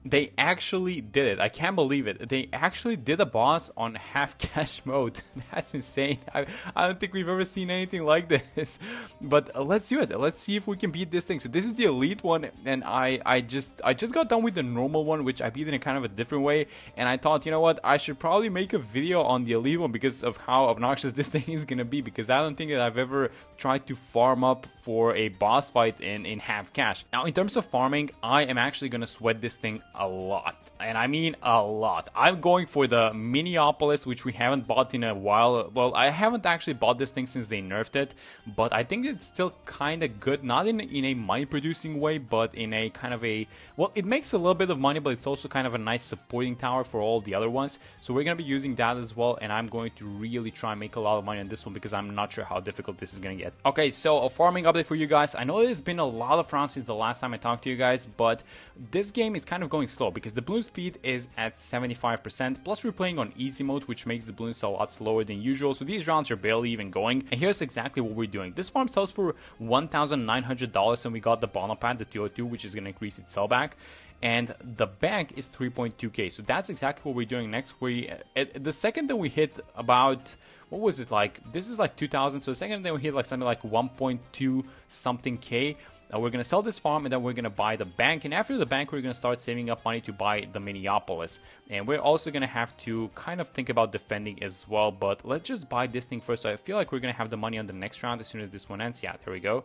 They actually did it. I can't believe it. They actually did a boss on half cash mode. That's insane. I don't think we've ever seen anything like this. But let's do it. Let's see if we can beat this thing. So this is the elite one, and I just got done with the normal one, which I beat in a kind of a different way. And I thought, you know what, I should probably make a video on the elite one because of how obnoxious this thing is gonna be. Because I don't think that I've ever tried to farm up for a boss fight in half cash. Now, in terms of farming, I am actually gonna sweat this thing a lot, and I mean a lot. I'm going for the Minneapolis, which we haven't bought in a while. Well, I haven't actually bought this thing since they nerfed it, but I think it's still kind of good, not in a money producing way, but in a kind of a, well, it makes a little bit of money, but it's also kind of a nice supporting tower for all the other ones. So we're gonna be using that as well, and I'm going to really try and make a lot of money on this one because I'm not sure how difficult this is gonna get. Okay, so a farming update for you guys. I know it's been a lot of rounds since the last time I talked to you guys, but this game is kind of going slow because the bloon speed is at 75%, plus we're playing on easy mode, which makes the bloons a lot slower than usual, so these rounds are barely even going. And here's exactly what we're doing. This farm sells for $1,900, and we got the bottom pad, the 202, which is going to increase its sellback. And the bank is 3.2k, so that's exactly what we're doing next. The second that we hit about, what was it, like, this is like 2,000, so the second that we hit like something like 1.2 something k, we're going to sell this farm, and then we're going to buy the bank. And after the bank, we're going to start saving up money to buy the Minneapolis. And we're also going to have to kind of think about defending as well. But let's just buy this thing first. So I feel like we're going to have the money on the next round as soon as this one ends. Yeah, there we go.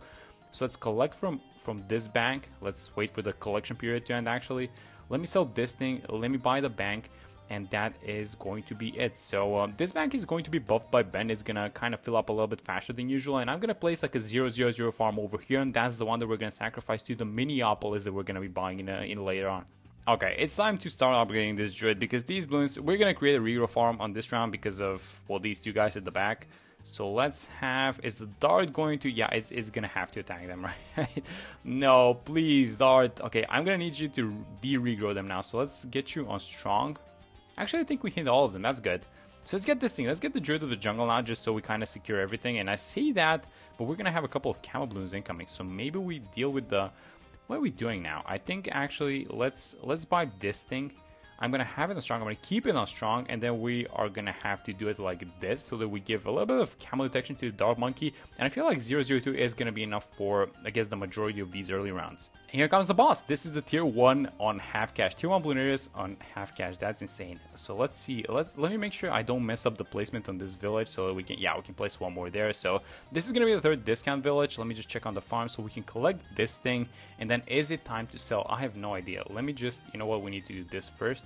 So let's collect from this bank. Let's wait for the collection period to end, actually. Let me sell this thing. Let me buy the bank. And that is going to be it. So this bank is going to be buffed by Ben. It's gonna kind of fill up a little bit faster than usual, and I'm gonna place like a 000 farm over here, and that's the one that we're gonna sacrifice to the Minneapolis that we're gonna be buying in later on. Okay, it's time to start upgrading this druid because these bloons, we're gonna create a regrow farm on this round because of, well, these two guys at the back. So let's have, is the dart going to, yeah, it's gonna have to attack them, right? No, please, dart. Okay, I'm gonna need you to de-regrow them now. So let's get you on strong. Actually, I think we hit all of them. That's good. So let's get this thing. Let's get the Druid of the Jungle now, just so we kind of secure everything. And I say that, but we're going to have a couple of Camo Bloons incoming. So maybe we deal with the... What are we doing now? I think, actually, let's buy this thing. I'm going to have it on strong. I'm going to keep it on strong. And then we are going to have to do it like this, so that we give a little bit of camo detection to the Dark Monkey. And I feel like 002 is going to be enough for, I guess, the majority of these early rounds. And here comes the boss. This is the tier 1 on half cash. Tier 1 Bloonarius on half cash. That's insane. So let's see. Let me make sure I don't mess up the placement on this village, so that we can, yeah, we can place one more there. So this is going to be the third discount village. Let me just check on the farm so we can collect this thing. And then is it time to sell? I have no idea. Let me just, you know what, we need to do this first.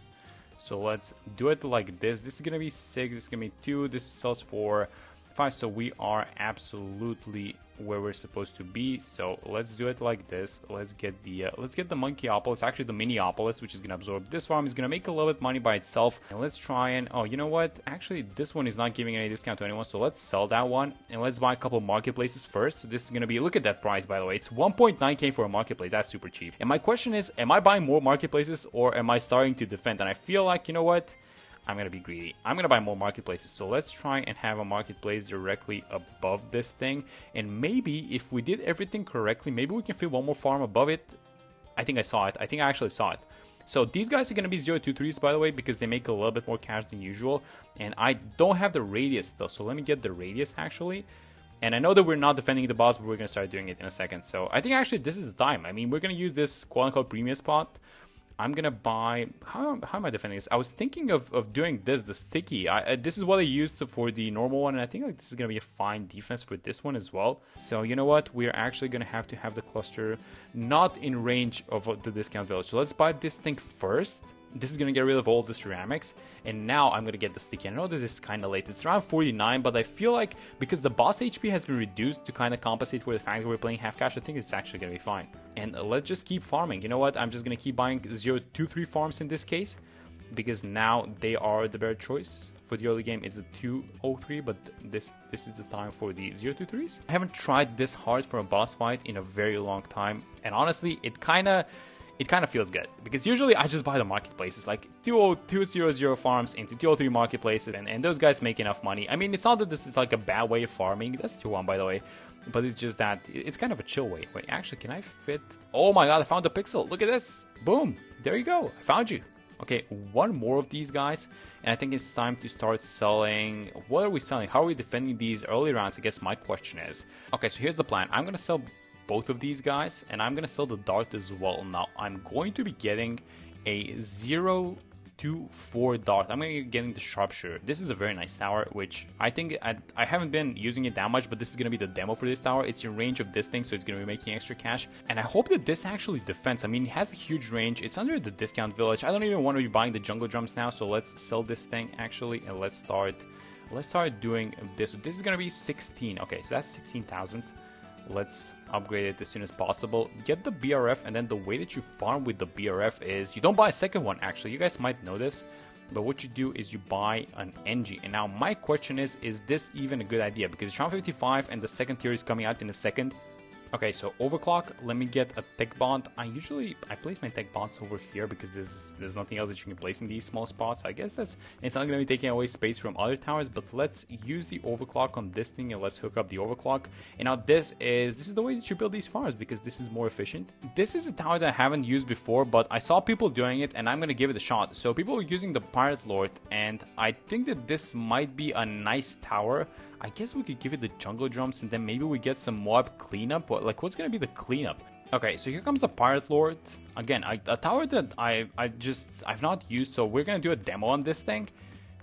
So let's do it like this. This is gonna be 6, this is gonna be 2, this sells for 5, so we are absolutely where we're supposed to be. So let's do it like this. Let's get the Monkeyopolis, actually the Minneapolis, which is gonna absorb this farm. Is gonna make a little bit money by itself. And let's try and, oh, you know what, actually this one is not giving any discount to anyone, so let's sell that one and let's buy a couple marketplaces first. So this is gonna be, look at that price, by the way, it's 1.9k for a marketplace. That's super cheap. And my question is, am I buying more marketplaces or am I starting to defend? And I feel like, you know what, I'm gonna be greedy. I'm gonna buy more marketplaces. So let's try and have a marketplace directly above this thing. And maybe if we did everything correctly, maybe we can fit one more farm above it. I think I saw it. I think I actually saw it. So these guys are gonna be 023s, by the way, because they make a little bit more cash than usual. And I don't have the radius though, so let me get the radius actually. And I know that we're not defending the boss, but we're gonna start doing it in a second. So I think actually this is the time. I mean, we're gonna use this quote-unquote premium spot. I'm gonna buy, how am I defending this? I was thinking of doing this, the sticky. This is what I used for the normal one, and I think like this is gonna be a fine defense for this one as well. So you know what? We're actually gonna have to have the cluster not in range of the discount village. So let's buy this thing first. This is gonna get rid of all the ceramics, and now I'm gonna get the sticky. I know that this is kind of late. It's around 49, but I feel like because the boss HP has been reduced to kind of compensate for the fact that we're playing half cash, I think it's actually gonna be fine. And let's just keep farming. You know what? I'm just gonna keep buying 023 farms in this case, because now they are the better choice. For the early game, it's a 203, but this is the time for the 023s. I haven't tried this hard for a boss fight in a very long time, and honestly, it kind of feels good, because usually I just buy the marketplaces, like 200 farms into 203 marketplaces, and those guys make enough money. I mean, it's not that this is like a bad way of farming. That's 2-1, by the way. but it's just that it's kind of a chill way. Wait, actually, can I fit? Oh my god, I found a pixel. Look at this. Boom. There you go. I found you. Okay, one more of these guys, and I think it's time to start selling. What are we selling? How are we defending these early rounds? I guess my question is. Okay, so here's the plan. I'm gonna sell both of these guys, and I'm gonna sell the dart as well. Now, I'm going to be getting a 0-4 dart. I'm gonna be getting the sharpshooter. This is a very nice tower, which I think I haven't been using it that much, but this is gonna be the demo for this tower. It's in range of this thing, so it's gonna be making extra cash, and I hope that this actually defends. I mean, it has a huge range. It's under the discount village. I don't even want to be buying the jungle drums now, so let's sell this thing actually, and let's start doing this. This is gonna be 16. Okay, so that's 16,000. Let's upgrade it as soon as possible. Get the BRF, and then the way that you farm with the BRF is you don't buy a second one. Actually, you guys might know this, but what you do is you buy an NG. And now my question is this even a good idea? Because it's round 55 and the second tier is coming out in a second. Okay, so overclock, let me get a tech bond. I place my tech bonds over here because there's nothing else that you can place in these small spots. I guess it's not going to be taking away space from other towers, but let's use the overclock on this thing and let's hook up the overclock. And now this is the way that you build these farms because this is more efficient. This is a tower that I haven't used before, but I saw people doing it and I'm going to give it a shot. So people are using the Pirate Lord, and I think that this might be a nice tower. I guess we could give it the jungle drums and then maybe we get some mob cleanup. Like, what's gonna be the cleanup? Okay, so here comes the Pirate Lord. Again, a tower that I've not used, so we're gonna do a demo on this thing.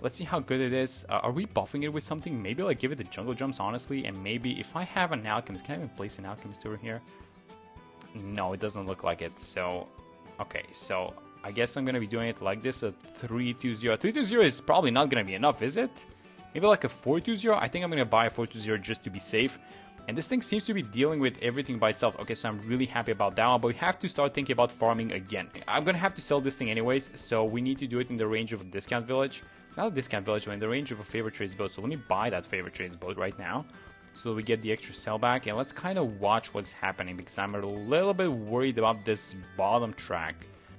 Let's see how good it is. Are we buffing it with something? Maybe like give it the jungle drums, honestly, and maybe if I have an alchemist, can I even place an alchemist over here? No, it doesn't look like it. So, okay, so I guess I'm gonna be doing it like this, a 3-2-0. 3-2-0 is probably not gonna be enough, is it? Maybe like a 4-2-0. I think I'm going to buy a 4-2-0 just to be safe. And this thing seems to be dealing with everything by itself. Okay, so I'm really happy about that one. But we have to start thinking about farming again. I'm going to have to sell this thing anyways. So we need to do it in the range of a discount village. Not a discount village, but in the range of a favorite trades boat. So let me buy that favorite trades boat right now. So we get the extra sell back. And let's kind of watch what's happening. Because I'm a little bit worried about this bottom track.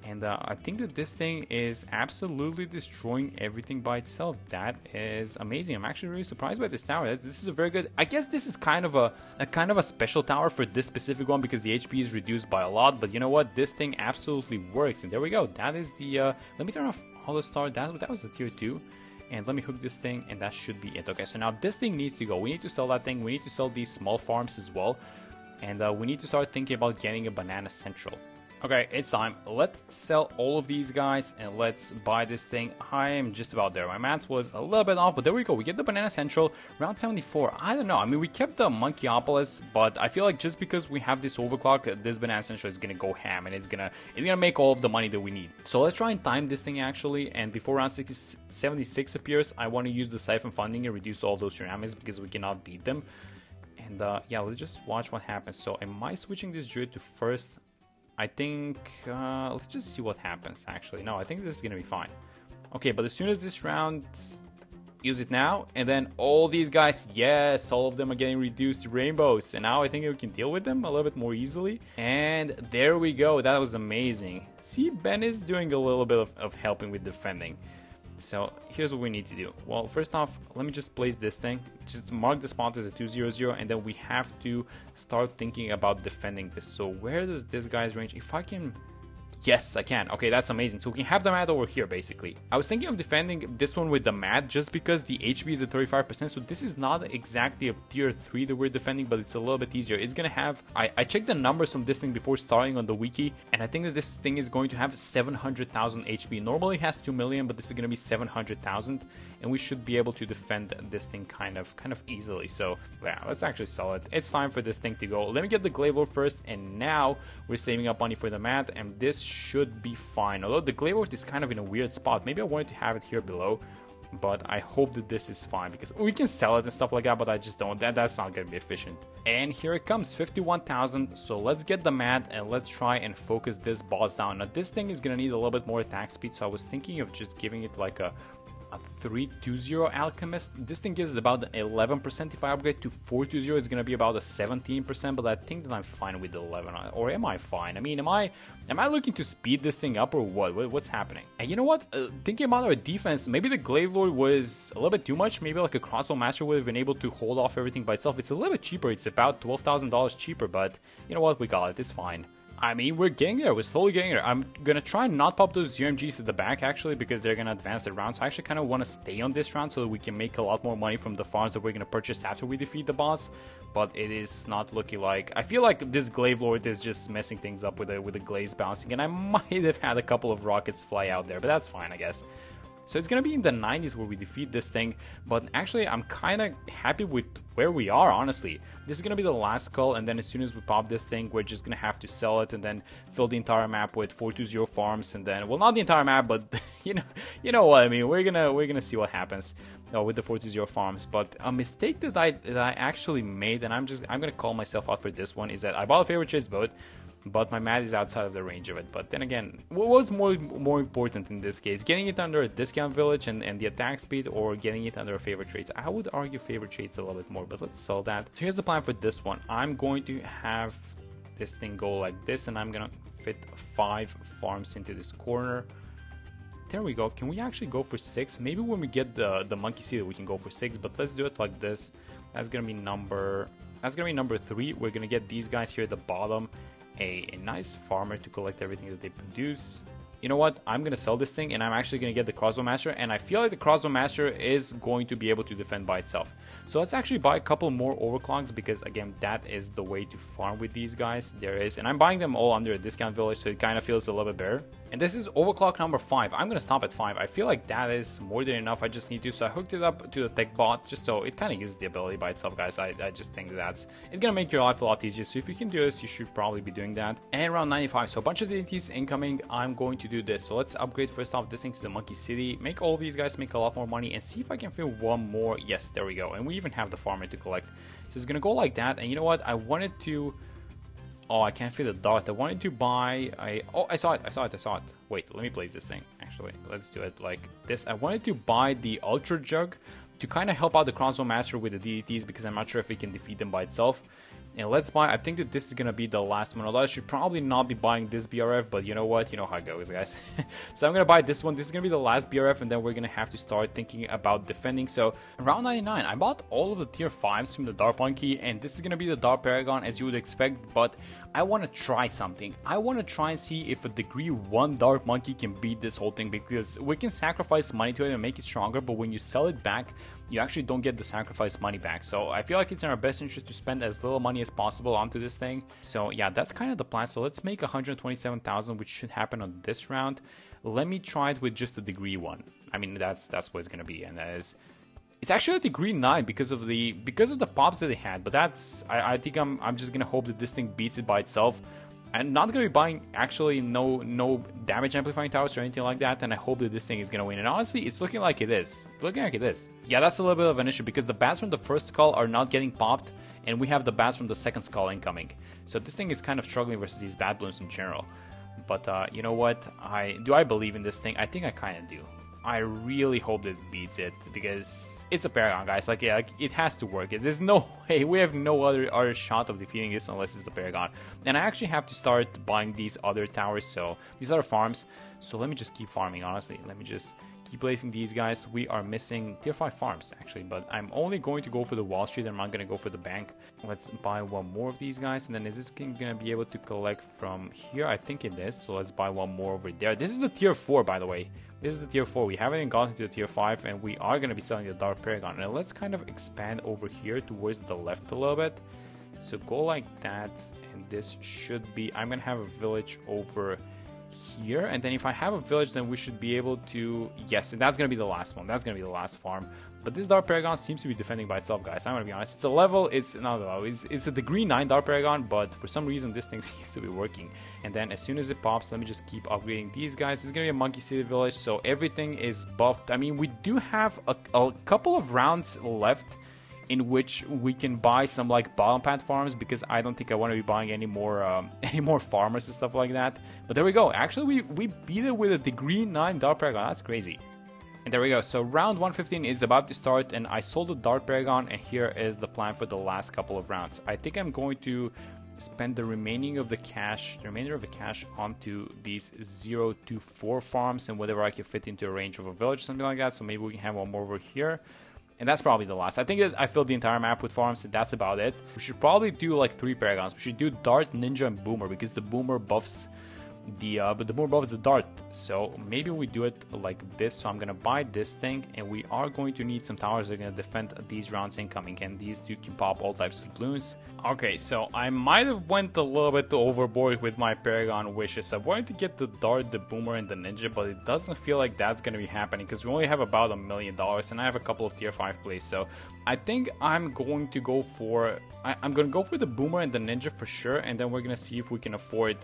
And I think that this thing is absolutely destroying everything by itself. That is amazing. I'm actually really surprised by this tower. This is a very good. I guess this is kind of a special tower for this specific one because the HP is reduced by a lot. But you know what? This thing absolutely works. And there we go. That is the. Let me turn off Hollow Star. That was a tier 2. And let me hook this thing, and that should be it. Okay, so now this thing needs to go. We need to sell that thing. We need to sell these small farms as well. And we need to start thinking about getting a Banana Central. Okay, it's time. Let's sell all of these guys and let's buy this thing. I am just about there. My maths was a little bit off, but there we go. We get the Banana Central, round 74. I don't know. I mean, we kept the Monkeyopolis, but I feel like just because we have this overclock, this Banana Central is gonna go ham and it's gonna make all of the money that we need. So let's try and time this thing actually. And before round 76 appears, I want to use the Siphon Funding and reduce all those tsunamis because we cannot beat them. And yeah, let's just watch what happens. So am I switching this druid to first? I think, let's just see what happens, actually. No, I think this is going to be fine. Okay, but as soon as this round, use it now, and then all these guys, yes, all of them are getting reduced to rainbows. And now I think we can deal with them a little bit more easily. And there we go, that was amazing. See, Ben is doing a little bit of helping with defending. So here's what we need to do. Well, first off, let me just place this thing. Just mark the spot as a 2-0-0, and then we have to start thinking about defending this. So where does this guy's range? If I can... Yes, I can. Okay, that's amazing. So we can have the mat over here, basically. I was thinking of defending this one with the mat just because the HP is at 35%. So this is not exactly a tier 3 that we're defending, but it's a little bit easier. It's going to have... I checked the numbers from this thing before starting on the wiki, and I think that this thing is going to have 700,000 HP. Normally it has 2 million, but this is going to be 700,000, and we should be able to defend this thing kind of easily. So yeah, let's actually sell it. It's time for this thing to go. Let me get the Glaive Lord first, and now we're saving up money for the mat, and this should be fine. Although the Glaive Lord is kind of in a weird spot. Maybe I wanted to have it here below, but I hope that this is fine because we can sell it and stuff like that, but I just don't. That's not going to be efficient. And here it comes, 51,000. So let's get the mat and let's try and focus this boss down. Now this thing is going to need a little bit more attack speed, so I was thinking of just giving it like a a 320 Alchemist. This thing gives it about 11%. If I upgrade to 420, it's gonna be about a 17%. But I think that I'm fine with the 11. Or am I fine? I mean, am I looking to speed this thing up or what? What's happening? And you know what? Thinking about our defense, maybe the Glaive Lord was a little bit too much. Maybe like a Crossbow Master would have been able to hold off everything by itself. It's a little bit cheaper. It's about $12,000 cheaper. But you know what? We got it. It's fine. I mean, we're getting there. We're slowly getting there. I'm going to try and not pop those UMGs at the back, actually, because they're going to advance the round. So I actually kind of want to stay on this round so that we can make a lot more money from the farms that we're going to purchase after we defeat the boss. But it is not looking like... I feel like this Glaive Lord is just messing things up with the glaze bouncing. And I might have had a couple of rockets fly out there, but that's fine, I guess. So it's going to be in the 90s where we defeat this thing, but actually I'm kind of happy with where we are, honestly. This is going to be the last skull, and then as soon as we pop this thing, we're just going to have to sell it and then fill the entire map with 420 farms, and then, well, not the entire map, but you know what I mean. We're gonna see what happens with the 420 farms. But a mistake that I actually made, and I'm going to call myself out for this one, is that I bought a favorite chase boat, but my mat is outside of the range of it. But then again, what was more important in this case? Getting it under a discount village and the attack speed, or getting it under a favorite traits? I would argue favorite traits a little bit more, but let's sell that. So here's the plan for this one. I'm going to have this thing go like this, and I'm gonna fit 5 farms into this corner. There we go. Can we actually go for 6? Maybe when we get the monkey seed we can go for 6, but let's do it like this. That's gonna be number 3. We're gonna get these guys here at the bottom. A nice farmer to collect everything that they produce. You know what? I'm gonna sell this thing, and I'm actually gonna get the Crossbow Master, and I feel like the Crossbow Master is going to be able to defend by itself. So let's actually buy a couple more overclocks, because again, that is the way to farm with these guys. There is, and I'm buying them all under a discount village, so it kind of feels a little bit better. And this is overclock number 5. I'm gonna stop at 5. I feel like that is more than enough. I just need to, so I hooked it up to the tech bot, just so it kind of uses the ability by itself, guys. I just think that's it's gonna make your life a lot easier. So if you can do this, you should probably be doing that. And around 95, so a bunch of DDTs incoming. I'm going to do this. So let's upgrade first off this thing to the Monkey City, make all these guys make a lot more money, and see if I can fill one more. Yes, there we go. And we even have the farmer to collect. So it's gonna go like that. And you know what? I wanted to... Oh, I can't fit the dart. I wanted to buy oh, I saw it. Wait, let me place this thing. Actually, let's do it like this. I wanted to buy the Ultra Jug to kind of help out the Crossbow Master with the DDTs, because I'm not sure if it can defeat them by itself. And let's buy, I think that this is going to be the last one, although I should probably not be buying this BRF, but you know what, you know how it goes, guys. So I'm going to buy this one. This is going to be the last BRF, and then we're going to have to start thinking about defending. So around 99, I bought all of the tier 5s from the Dark Monkey, and this is going to be the Dark Paragon, as you would expect, but I want to try something. I want to try and see if a degree 1 Dark Monkey can beat this whole thing, because we can sacrifice money to it and make it stronger, but when you sell it back, you actually don't get the sacrifice money back. So I feel like it's in our best interest to spend as little money as possible onto this thing. So yeah, that's kind of the plan. So let's make 127,000, which should happen on this round. Let me try it with just a degree 1. I mean, that's what it's gonna be, and that is, it's actually a degree 9 because of the pops that they had. But that's, I think I'm just gonna hope that this thing beats it by itself. I'm not going to be buying actually no damage amplifying towers or anything like that, and I hope that this thing is going to win. And honestly, it's looking like it is. It's looking like it is. Yeah, that's a little bit of an issue, because the bats from the first skull are not getting popped, and we have the bats from the second skull incoming. So this thing is kind of struggling versus these bad balloons in general. But you know what? Do I believe in this thing? I think I kind of do. I really hope that it beats it, because it's a Paragon, guys. Like, yeah, like, it has to work. There's no way. We have no other shot of defeating this unless it's the Paragon. And I actually have to start buying these other towers, so these other farms. So let me just keep farming, honestly. Let me just keep placing these guys. We are missing tier 5 farms, actually, but I'm only going to go for the Wall Street. I'm not going to go for the bank. Let's buy one more of these guys, and then is this going to be able to collect from here? I think it is, so let's buy one more over there. This is the tier 4, by the way. This is the tier 4. We haven't even gotten to the tier 5, and we are going to be selling the Dark Paragon. And let's kind of expand over here towards the left a little bit. So go like that, and this should be... I'm going to have a village over here, and then if I have a village, then we should be able to... Yes, and that's going to be the last one. That's going to be the last farm. But this Dark Paragon seems to be defending by itself, guys. I'm going to be honest. It's a level... It's not a level. It's a degree 9 Dark Paragon, but for some reason, this thing seems to be working. And then as soon as it pops, let me just keep upgrading these guys. It's going to be a Monkey City village, so everything is buffed. I mean, we do have a couple of rounds left in which we can buy some like bottom pad farms, because I don't think I want to be buying any more farmers and stuff like that. But there we go. Actually, we beat it with a degree 9 Dark Paragon. That's crazy. And there we go. So round 115 is about to start, and I sold the Dart Paragon, and here is the plan for the last couple of rounds. I think I'm going to spend the remainder of the cash onto these 0 to 4 farms and whatever I can fit into a range of a village or something like that. So maybe we can have one more over here. And that's probably the last. I think that I filled the entire map with farms, and that's about it. We should probably do like 3 Paragons. We should do Dart, Ninja, and Boomer, because the Boomer buffs but the Boomer buffs the Dart. So maybe we do it like this. So I'm gonna buy this thing, and we are going to need some towers that are gonna defend these rounds incoming, and these two can pop all types of balloons. Okay, so I might have went a little bit overboard with my Paragon wishes. I wanted to get the Dart, the Boomer, and the Ninja, but it doesn't feel like that's gonna be happening because we only have about $1 million, and I have a couple of tier 5 plays. So I think I'm going to go for I'm gonna go for the Boomer and the Ninja for sure, and then we're gonna see if we can afford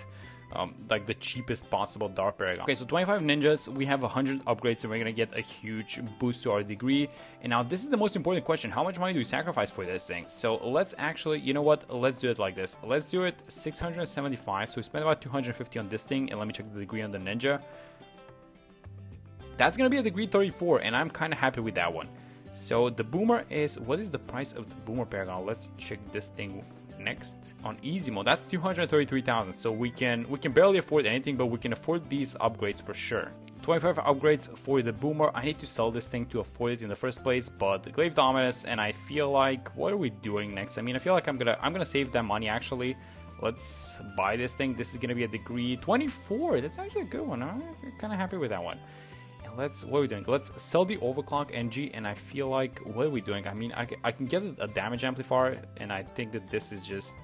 like the cheapest possible Dart Paragon. Okay, so 25 ninjas, we have 100 upgrades, and we're gonna get a huge boost to our degree. And now this is the most important question: how much money do we sacrifice for this thing? So let's actually, you know what? Let's do it like this. Let's do it 675. So we spent about 250 on this thing, and let me check the degree on the ninja. That's gonna be a degree 34, and I'm kind of happy with that one. So the Boomer is, what is the price of the Boomer Paragon? Let's check this thing next. On easy mode, that's 233,000. So we can barely afford anything, but we can afford these upgrades for sure. 25 upgrades for the Boomer. I need to sell this thing to afford it in the first place, but the Glaive Dominus, and I feel like, what are we doing next? I mean, I feel like I'm gonna save that money actually. Let's buy this thing. This is gonna be a degree 24. That's actually a good one. I'm kind of happy with that one. What are we doing? Let's sell the overclock NG, and I feel like, what are we doing? I mean, I can get a damage amplifier, and I think that this is just,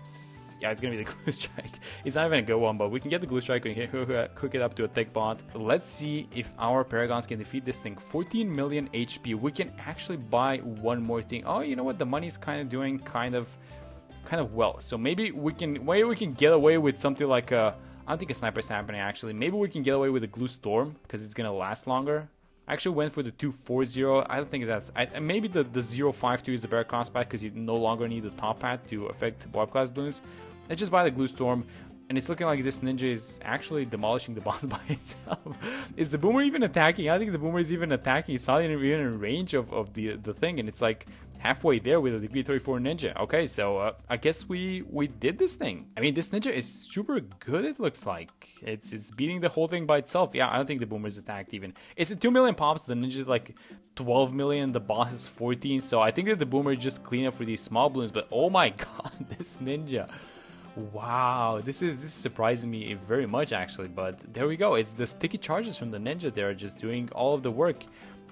yeah, it's gonna be the glue strike. It's not even a good one, but we can get the glue strike and hook it up to a thick bot. Let's see if our Paragons can defeat this thing. 14 million HP. We can actually buy one more thing. Oh, you know what? The money's kind of doing kind of well. So maybe we can get away with something like a, I don't think a sniper's happening actually. Maybe we can get away with a glue storm because it's gonna last longer. I actually went for the 240. I don't think that's. Maybe the 052 is a better crossback because you no longer need the top hat to affect warp class balloons. Let's just buy the glue storm, and it's looking like this ninja is actually demolishing the boss by itself. Is the Boomer even attacking? I don't think the Boomer is even attacking. It's not even in range of the thing, and it's like halfway there with a degree 34 ninja. Okay, so I guess we did this thing. I mean, this ninja is super good, it looks like. It's beating the whole thing by itself. Yeah, I don't think the Boomer is attacked even. It's a 2 million pops, the ninja is like 12 million, the boss is 14, so I think that the Boomer is just clean up for these small balloons, but oh my god, this ninja. Wow, this is surprising me very much actually, but there we go. It's the sticky charges from the ninja. They're just doing all of the work.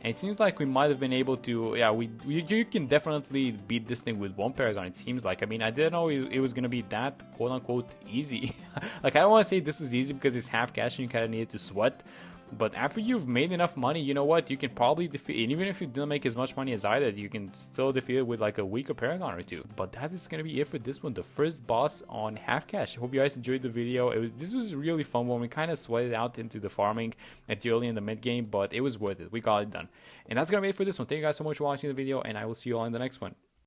And it seems like we might have been able to, yeah, you can definitely beat this thing with one Paragon, it seems like. I mean, I didn't know it was going to be that quote-unquote easy. Like, I don't want to say this was easy because it's half cash and you kind of needed to sweat. But after you've made enough money, you know what? You can probably defeat, and even if you didn't make as much money as I did, you can still defeat it with like a weaker Paragon or two. But that is going to be it for this one, the first boss on half cash. I hope you guys enjoyed the video. This was a really fun one. We kind of sweated out into the farming at early in the mid game, but it was worth it. We got it done. And that's going to be it for this one. Thank you guys so much for watching the video, and I will see you all in the next one.